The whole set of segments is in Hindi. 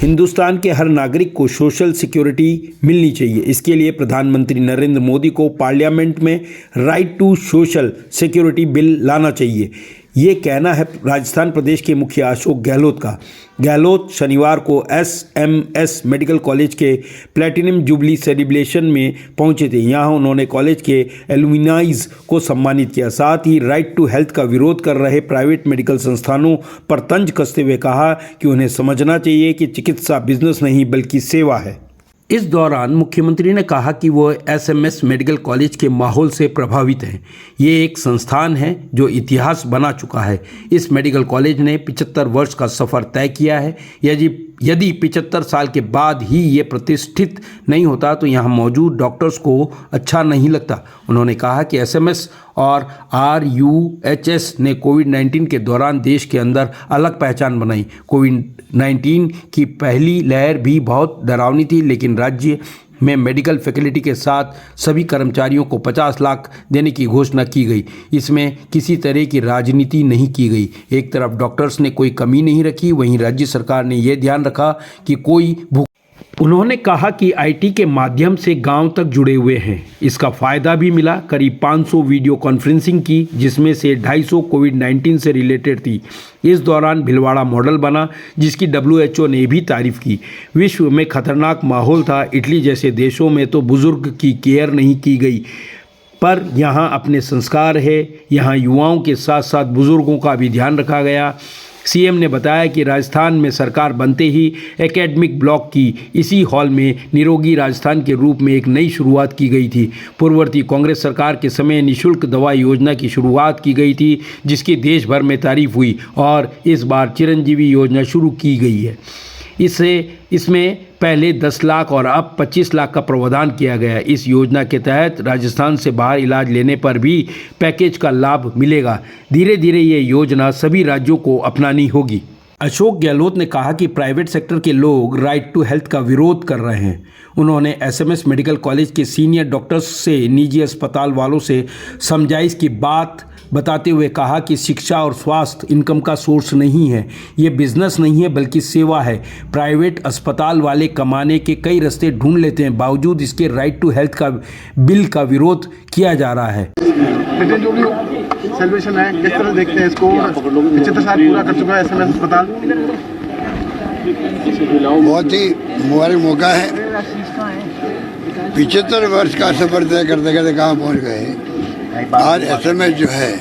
हिंदुस्तान के हर नागरिक को सोशल सिक्योरिटी मिलनी चाहिए। इसके लिए प्रधानमंत्री नरेंद्र मोदी को पार्लियामेंट में right to social security bill लाना चाहिए। ये कहना है राजस्थान प्रदेश के मुखिया अशोक गहलोत का। गहलोत शनिवार को एसएमएस मेडिकल कॉलेज के प्लैटिनम जुबली सेलिब्रेशन में पहुंचे थे। यहां उन्होंने कॉलेज के एलुमिनाइज को सम्मानित किया। साथ ही राइट टू हेल्थ का विरोध कर रहे प्राइवेट मेडिकल संस्थानों पर तंज कसते हुए कहा कि उन्हें समझना चाहिए कि चिकित्सा बिजनेस नहीं बल्कि सेवा है। इस दौरान मुख्यमंत्री ने कहा कि वो एसएमएस मेडिकल कॉलेज के माहौल से प्रभावित हैं। ये एक संस्थान है जो इतिहास बना चुका है। इस मेडिकल कॉलेज ने 75 वर्ष का सफ़र तय किया है। यदि 75 साल के बाद ही ये प्रतिष्ठित नहीं होता तो यहाँ मौजूद डॉक्टर्स को अच्छा नहीं लगता। उन्होंने कहा कि एसएमएस और आरयूएचएस ने कोविड-19 के दौरान देश के अंदर अलग पहचान बनाई। कोविड-19 की पहली लहर भी बहुत डरावनी थी, लेकिन राज्य में मेडिकल फैकल्टी के साथ सभी कर्मचारियों को 50 लाख देने की घोषणा की गई। इसमें किसी तरह की राजनीति नहीं की गई। एक तरफ डॉक्टर्स ने कोई कमी नहीं रखी, वहीं राज्य सरकार ने यह ध्यान रखा कि कोई उन्होंने कहा कि आईटी के माध्यम से गांव तक जुड़े हुए हैं। इसका फ़ायदा भी मिला। करीब 500 वीडियो कॉन्फ्रेंसिंग की, जिसमें से 250 कोविड-19 से रिलेटेड थी। इस दौरान भिलवाड़ा मॉडल बना, जिसकी WHO ने भी तारीफ की। विश्व में खतरनाक माहौल था। इटली जैसे देशों में तो बुजुर्ग की केयर नहीं की गई, पर यहाँ अपने संस्कार है। यहाँ युवाओं के साथ साथ बुजुर्गों का भी ध्यान रखा गया। सीएम ने बताया कि राजस्थान में सरकार बनते ही एकेडमिक ब्लॉक की इसी हॉल में निरोगी राजस्थान के रूप में एक नई शुरुआत की गई थी। पूर्ववर्ती कांग्रेस सरकार के समय निःशुल्क दवा योजना की शुरुआत की गई थी, जिसकी देश भर में तारीफ हुई, और इस बार चिरंजीवी योजना शुरू की गई है। इसमें पहले 10 लाख और अब 25 लाख का प्रावधान किया गया। इस योजना के तहत राजस्थान से बाहर इलाज लेने पर भी पैकेज का लाभ मिलेगा। धीरे धीरे ये योजना सभी राज्यों को अपनानी होगी। अशोक गहलोत ने कहा कि प्राइवेट सेक्टर के लोग राइट टू हेल्थ का विरोध कर रहे हैं। उन्होंने एसएमएस मेडिकल कॉलेज के सीनियर डॉक्टर्स से निजी अस्पताल वालों से समझाइश की बात बताते हुए कहा कि शिक्षा और स्वास्थ्य इनकम का सोर्स नहीं है, ये बिजनेस नहीं है बल्कि सेवा है। प्राइवेट अस्पताल वाले कमाने के कई रास्ते ढूंढ लेते हैं, बावजूद इसके राइट टू हेल्थ का बिल का विरोध किया जा रहा है। सेलिब्रेशन है, किस तरह देखते हैं इसको? 75 साल पूरा कर चुका है एसएमएस अस्पताल। बहुत ही मुबारक मौका है। 75 वर्ष का सफर तय करते करते कहाँ पहुँच गए। आज एसएमएस जो है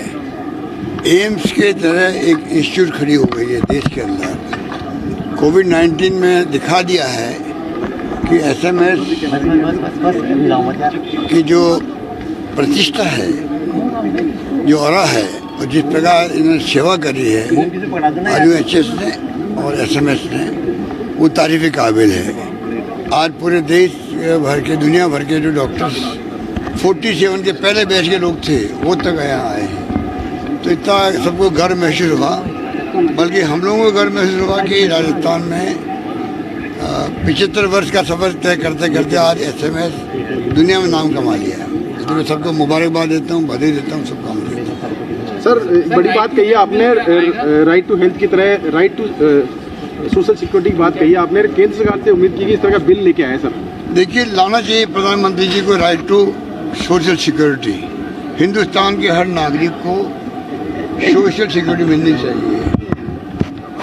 एम्स के तरह एक इंस्टीट्यूट खड़ी हो गई है देश के अंदर। कोविड-19 में दिखा दिया है कि एसएमएस की जो प्रतिष्ठा है, जो ऑरा है, और जिस प्रकार इन्होंने सेवा करी है आरयूएचएस ने और एसएमएस ने, वो तारीफ़ काबिल है। आज पूरे देश भर के, दुनिया भर के जो डॉक्टर्स 47 के पहले बैच के लोग थे, वो तक यहाँ आए हैं। तो इतना सबको गर्व महसूस हुआ, बल्कि हम लोगों को गर्व महसूस हुआ कि राजस्थान में 75 वर्ष का सफ़र तय करते करते आज एसएमएस दुनिया में नाम कमा लिया है। तो मैं सबको मुबारकबाद देता हूँ, बधाई देता हूँ, सब काम देता हूँ। सर, बड़ी बात कही है आपने, राइट टू हेल्थ की तरह राइट टू सोशल सिक्योरिटी की बात कही है आपने। केंद्र सरकार से उम्मीद की कि इस तरह का बिल लेके आए सर। देखिए, लाना चाहिए प्रधानमंत्री जी को right to social security. Hindustan के हर नागरिक को सोशल सिक्योरिटी मिलनी चाहिए,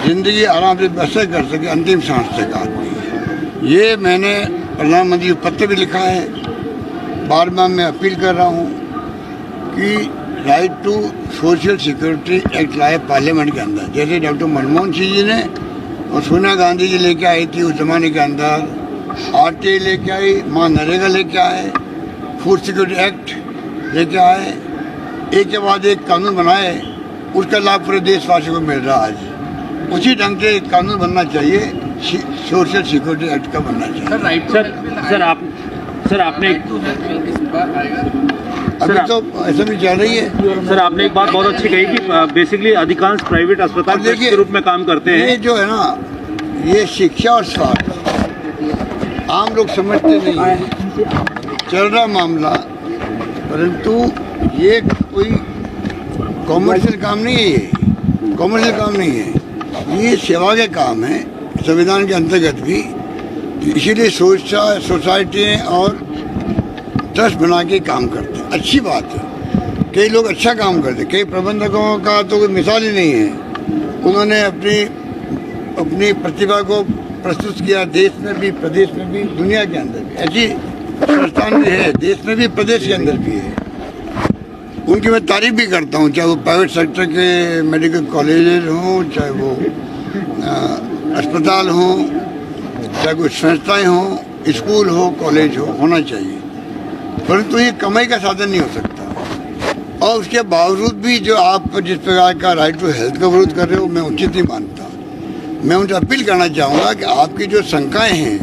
ज़िंदगी आराम से बसर कर सके अंतिम सांस तक आदमी। ये मैंने प्रधानमंत्री को पत्र भी लिखा है। बार बार मैं अपील कर रहा हूँ कि right to social security act लाए पार्लियामेंट के अंदर। जैसे डॉक्टर मनमोहन सिंह जी ने और सोनिया गांधी जी लेके आई थी उस जमाने के अंदर, आरटीआई लेके आई, माँ नरेगा लेके आए, फूड सिक्योरिटी एक्ट लेके आए, एक के बाद एक कानून बनाए, उसका लाभ पूरे देशवासियों को मिल रहा है आज। उसी ढंग से एक कानून बनना चाहिए, सोशल सिक्योरिटी एक्ट का बनना चाहिए। सर आपने अभी तो ऐसा भी चल रही है। सर आपने एक बात बहुत अच्छी कही कि बेसिकली अधिकांश प्राइवेट अस्पताल के रूप में काम करते हैं। ये जो है ना, ये शिक्षा और स्वास्थ्य आम लोग समझते नहीं है, चल रहा मामला, परंतु ये कोई कॉमर्शियल काम नहीं है। ये कॉमर्शियल काम नहीं है, ये सेवा के काम है। संविधान के अंतर्गत भी। इसीलिए सोसाइटी और ट्रस्ट बना के काम करते हैं, अच्छी बात है। कई लोग अच्छा काम करते हैं, कई प्रबंधकों का तो कोई मिसाल ही नहीं है। उन्होंने अपनी प्रतिभा को प्रस्तुत किया, देश में भी, प्रदेश में भी, दुनिया के अंदर भी। ऐसी संस्थान भी है, देश में भी, प्रदेश के अंदर भी है। उनकी मैं तारीफ भी करता हूँ, चाहे वो प्राइवेट सेक्टर के मेडिकल कॉलेज हों, चाहे वो अस्पताल हों, चाहे कोई संस्थाएँ हों, स्कूल हो, कॉलेज हो, होना चाहिए। परंतु ये कमाई का साधन नहीं हो सकता। और उसके बावजूद भी जो आप जिस प्रकार का राइट टू हेल्थ का विरोध कर रहे हो, मैं उचित नहीं मानता। मैं उनसे अपील करना चाहूँगा कि आपकी जो शंकाएँ हैं,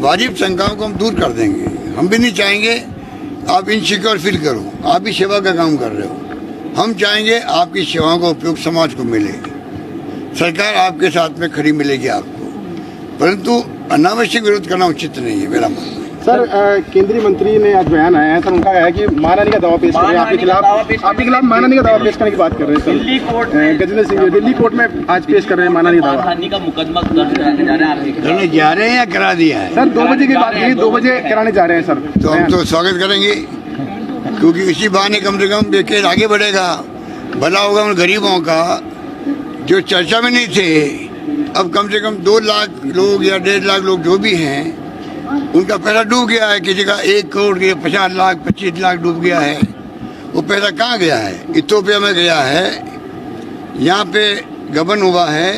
वाजिब शंकाओं को हम दूर कर देंगे। हम भी नहीं चाहेंगे आप इनसिक्योर फील करो, आप भी सेवा का काम कर रहे हो। हम चाहेंगे आपकी सेवाओं का उपयोग समाज को मिले, सरकार आपके साथ में खड़ी मिलेगी आपको। परंतु अनावश्यक विरोध करना उचित नहीं है, मेरा मानना है। सर, केंद्रीय मंत्री ने आज बयान आया है सर, उनका है कि मानहानि का दावा पेश कर रहे हैं आपके खिलाफ मानहानि का दावा पेश करने की बात कर रहे हैं sir. Delhi court Gajendra Singh Delhi court में आज पेश कर रहे हैं मानहानि दावा। मानहानि का मुकदमा दर्ज कराने जा रहे हैं कराने जा रहे हैं या करा दिया है? सर 2 बजे की बात है, 2 बजे कराने जा रहे हैं सर। तो हम तो स्वागत करेंगे, क्योंकि इसी बहाने कम से कम केस आगे बढ़ेगा, भला होगा उन गरीबों का जो चर्चा में नहीं थे। अब कम से कम 2 लाख लोग या 1.5 लाख लोग जो भी हैं, उनका पैसा डूब गया है। किसी का 1 करोड़ के 50 लाख 25 लाख डूब गया है। वो पैसा कहाँ गया है? इथियोपिया में गया है, यहाँ पे गबन हुआ है।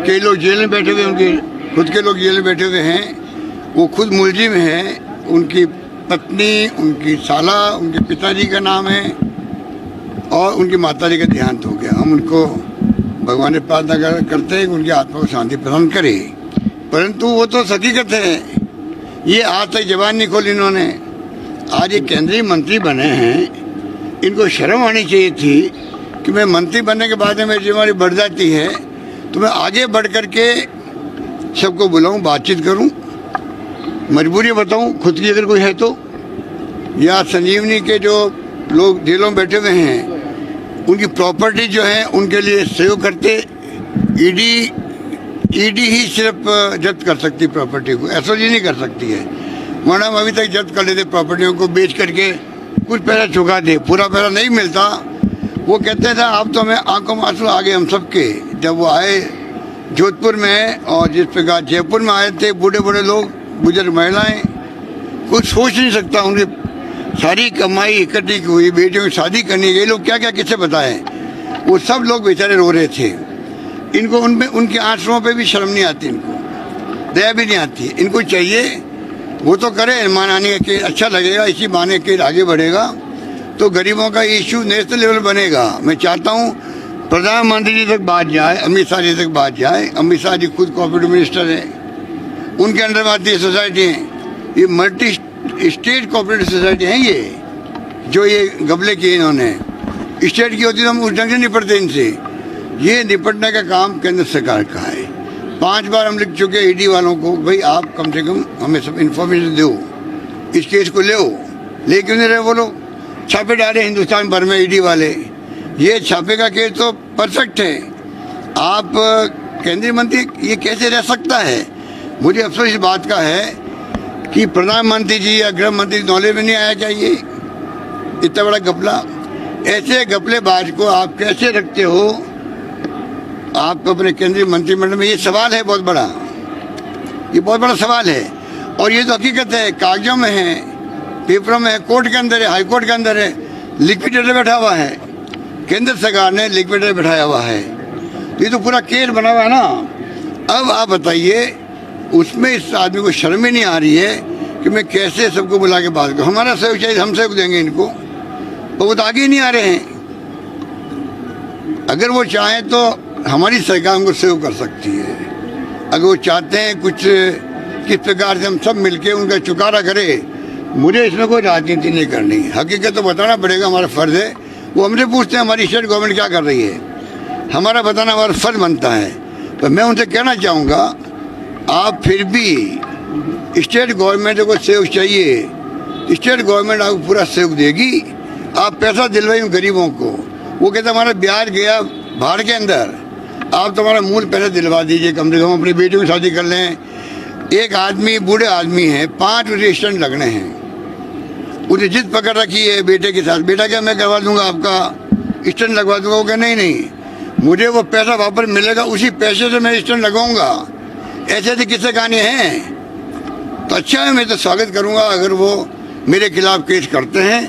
कई लोग जेल में बैठे हुए, उनके खुद के लोग जेल में बैठे हुए हैं। वो खुद मुलजिम हैं, उनकी पत्नी, उनकी साला, उनके पिताजी का नाम है और उनकी माताजी का देहांत हो गया। हम उनको भगवान से प्रार्थना करते हैं कि उनकी आत्मा को शांति प्रदान करे। परंतु वो तो हकीकत है, ये आज तक जबान नहीं खोली इन्होंने। आज ये केंद्रीय मंत्री बने हैं, इनको शर्म आनी चाहिए थी कि मैं मंत्री बनने के बाद में मेरी जिम्मेदारी बढ़ जाती है तो मैं आगे बढ़ कर के सबको बुलाऊं, बातचीत करूं, मजबूरी बताऊं खुद की अगर कोई है तो। या संजीवनी के जो लोग जेलों में बैठे हुए हैं, उनकी प्रॉपर्टी जो है उनके लिए सहयोग करते। ईडी ही सिर्फ जब्त कर सकती प्रॉपर्टी को, एसओजी नहीं कर सकती है। मैडम अभी तक जब्त कर लेते प्रॉपर्टियों को, बेच करके कुछ पैसा चुका दे, पूरा पैसा नहीं मिलता। वो कहते थे आप तो हमें आंखों में आंसू आ गए हम सबके, जब वो आए जोधपुर में और जिस प्रकार जयपुर में आए थे। बूढ़े बूढ़े लोग, बुजुर्ग महिलाएं, कुछ सोच नहीं सकता। उनकी सारी कमाई इकट्ठी हुई, बेटियों की शादी करनी गई, लोग क्या क्या किससे बताएं। वो सब लोग बेचारे रो रहे थे। इनको उनमें उनके आंसुओं पे भी शर्म नहीं आती, इनको दया भी नहीं आती। इनको चाहिए वो तो करे, मानहानि का केस अच्छा लगेगा, इसी बहाने केस आगे बढ़ेगा तो गरीबों का इशू नेशनल लेवल बनेगा। मैं चाहता हूँ प्रधानमंत्री जी तक बात जाए, अमित शाह जी तक बात जाए। अमित शाह जी खुद कोऑपरेटिव मिनिस्टर है, उनके अंडर में आती है सोसाइटी है। ये मल्टी स्टेट कोऑपरेटिव सोसाइटी है ये, जो ये गबले किए इन्होंने। स्टेट की होती तो हम उस ढंग से निपटते इनसे। ये निपटने का काम केंद्र सरकार का है। 5 बार हम लिख चुके ईडी वालों को, भाई आप कम से कम हमें सब इन्फॉर्मेशन दो, इस केस को ले। क्यों नहीं रहे वो लोग? छापे डाले हिंदुस्तान भर में ईडी वाले। ये छापे का केस तो परफेक्ट है। आप केंद्रीय मंत्री, ये कैसे रह सकता है? मुझे अफसोस इस बात का है कि प्रधानमंत्री जी या गृह मंत्री नॉलेज में नहीं आया क्या ये इतना बड़ा घपला? ऐसे घपलेबाज को आप कैसे रखते हो आप अपने केंद्रीय मंत्रिमंडल में? ये सवाल है बहुत बड़ा, ये बहुत बड़ा सवाल है। और ये तो हकीकत है, कागजों में है, पेपरों में है, कोर्ट के अंदर है, हाई कोर्ट के अंदर है। लिक्विडेटर बैठा हुआ है, केंद्र सरकार ने लिक्विडेटर बैठाया हुआ है। ये तो पूरा केस बना हुआ है ना। अब आप बताइए, उसमें इस आदमी को शर्म ही नहीं आ रही है कि मैं कैसे सबको बुला के बात करूँ। हमारा सहयोग चाहिए, हम सहयोग देंगे इनको, तो वो तो आगे ही नहीं आ रहे हैं। अगर वो चाहें तो हमारी सरकार उनको सहयोग कर सकती है। अगर वो चाहते हैं कुछ किस प्रकार से हम सब मिलके उनका चुकारा करें, मुझे इसमें कोई राजनीति नहीं करनी। हकीकत तो बताना पड़ेगा, हमारा फ़र्ज़ है। वो हमसे पूछते हैं हमारी स्टेट गवर्नमेंट क्या कर रही है, हमारा बताना हमारा फ़र्ज़ बनता है। तो मैं उनसे कहना चाहूँगा, आप फिर भी स्टेट गवर्नमेंट को सहयोग चाहिए, स्टेट गवर्नमेंट आपको पूरा सहयोग देगी। आप पैसा दिलवाइए गरीबों को। वो कहते हमारा ब्याज गया बाहर के अंदर, आप तुम्हारा मूल पहले दिलवा दीजिए, कम से कम अपनी बेटी की शादी कर लें। एक आदमी बूढ़े आदमी है, 5 उसे स्टंट लगने हैं, उसे जिद पकड़ रखी है बेटे के साथ, बेटा क्या मैं करवा दूंगा आपका स्टंट लगवा दूंगा। वो क्या नहीं, मुझे वो पैसा वापस मिलेगा, उसी पैसे से मैं स्टंट लगाऊंगा। ऐसे ऐसे किस्से कहानी हैं। तो अच्छा है, मैं तो स्वागत करूंगा अगर वो मेरे खिलाफ केस करते हैं,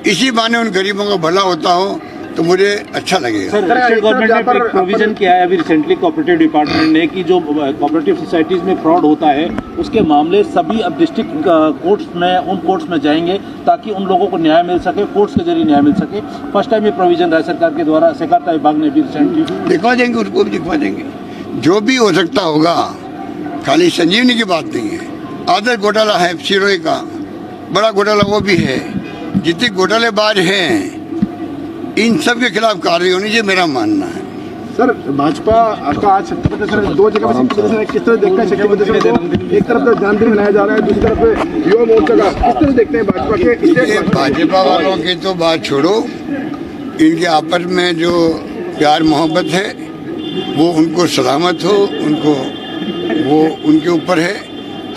इसी बहाने उन गरीबों का भला होता हो तो मुझे अच्छा लगेगा। सर, स्टेट गवर्नमेंट ने एक प्रोविजन किया है अभी रिसेंटली कोऑपरेटिव डिपार्टमेंट ने कि जो कोऑपरेटिव सोसाइटीज में फ्रॉड होता है उसके मामले सभी अब डिस्ट्रिक्ट कोर्ट्स में, उन कोर्ट्स में जाएंगे ताकि उन लोगों को न्याय मिल सके, कोर्ट्स के जरिए न्याय मिल सके। फर्स्ट टाइम ये प्रोविजन राज्य सरकार के द्वारा सहकारिता विभाग ने भी रिसेंटली दिखवा देंगे, उसको भी दिखवा देंगे। जो भी हो सकता होगा, खाली संजीवनी की बात नहीं है। आदर घोटाला है सिरोही का, बड़ा घोटाला वो भी है। जितने घोटालेबाज हैं इन सब के खिलाफ कार्रवाई होनी चाहिए, मेरा मानना है। सर, भाजपा का आज शक्ति प्रदर्शन 2 जगह पे शक्ति प्रदर्शन है, किस तरह देखते हैं शक्ति प्रदर्शन को? एक तरफ तो जन्मदिन मनाया जा रहा है, दूसरी तरफ युवा मोर्चा का, किस तरह देखते हैं भाजपा के? भाजपा वालों की तो बात छोड़ो, इनके आपस में जो प्यार मोहब्बत है वो उनको सलामत हो, उनको वो उनके ऊपर है।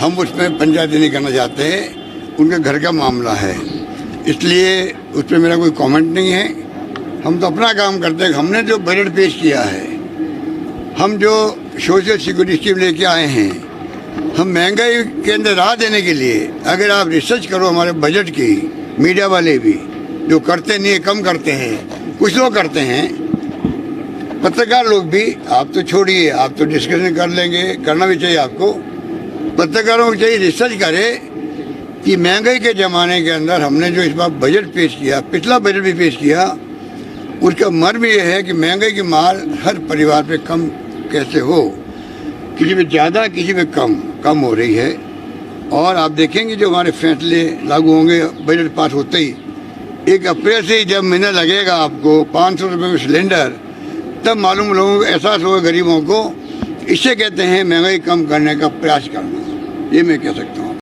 हम उसमें पंचायती नहीं करना चाहते हैं, उनके घर का मामला है, इसलिए उस पर मेरा कोई कमेंट नहीं है। हम तो अपना काम करते हैं। हमने जो बजट पेश किया है, हम जो सोशल सिक्योरिटी स्कीम लेके आए हैं, हम महंगाई के अंदर राह देने के लिए, अगर आप रिसर्च करो हमारे बजट की, मीडिया वाले भी जो करते नहीं है, कम करते हैं, कुछ लोग करते हैं, पत्रकार लोग भी, आप तो छोड़िए, आप तो डिस्कशन कर लेंगे, करना भी चाहिए आपको। पत्रकारों को चाहिए रिसर्च करे कि महंगाई के ज़माने के अंदर हमने जो इस बार बजट पेश किया, पिछला बजट भी पेश किया, उसका मर्म ये है कि महंगाई की मार हर परिवार पे कम कैसे हो, किसी में ज़्यादा किसी में कम हो रही है। और आप देखेंगे जो हमारे फैसले लागू होंगे बजट पास होते ही, 1 अप्रैल से ही जब महीना लगेगा आपको 500 रुपये में सिलेंडर, तब मालूम लोगों को एहसास होगा गरीबों को। इससे कहते हैं महंगाई कम करने का प्रयास करना, ये मैं कह सकता हूँ।